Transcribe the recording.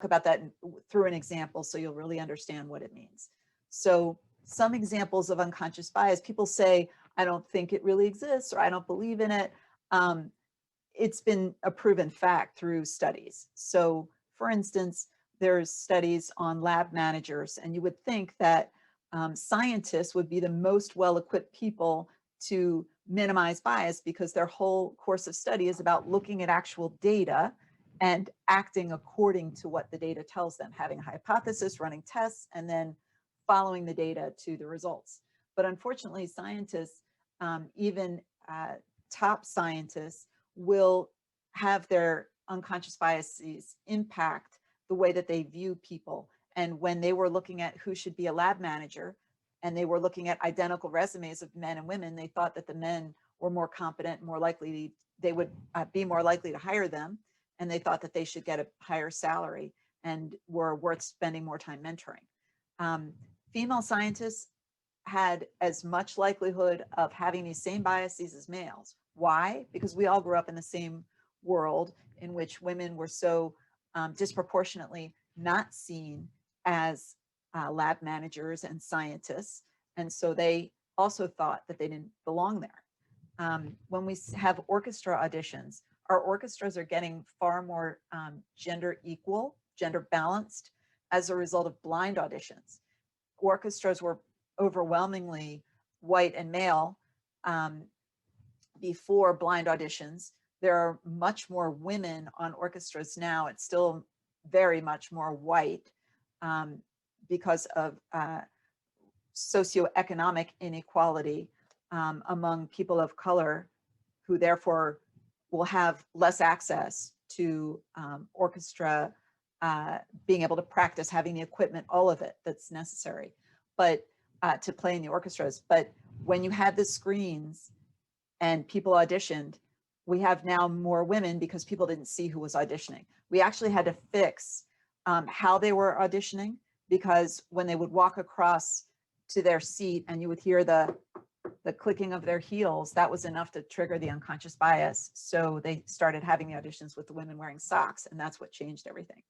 about that through an example so you'll really understand what it means. So some examples of unconscious bias, people say, I don't think it really exists, or I don't believe in it. It's been a proven fact through studies. So for instance, there's studies on lab managers, and you would think that scientists would be the most well-equipped people to minimize bias because their whole course of study is about looking at actual data and acting according to what the data tells them, having a hypothesis, running tests, and then following the data to the results. But unfortunately, scientists, even top scientists, will have their unconscious biases impact the way that they view people. And when they were looking at who should be a lab manager, and they were looking at identical resumes of men and women, they thought that the men were more competent, more likely, they would be more likely to hire them. And they thought that they should get a higher salary and were worth spending more time mentoring. Female scientists had as much likelihood of having these same biases as males. Why? Because we all grew up in the same world in which women were so disproportionately not seen as lab managers and scientists. And so they also thought that they didn't belong there. When we have orchestra auditions, our orchestras are getting far more gender equal, gender balanced as a result of blind auditions. Orchestras were overwhelmingly white and male before blind auditions. There are much more women on orchestras now. It's still very much more white because of socioeconomic inequality among people of color, who therefore will have less access to orchestra, being able to practice, having the equipment, all of it that's necessary, but to play in the orchestras. But when you had the screens and people auditioned, we have now more women because people didn't see who was auditioning. We actually had to fix how they were auditioning, because when they would walk across to their seat and you would hear the clicking of their heels, that was enough to trigger the unconscious bias. So they started having the auditions with the women wearing socks, and that's what changed everything.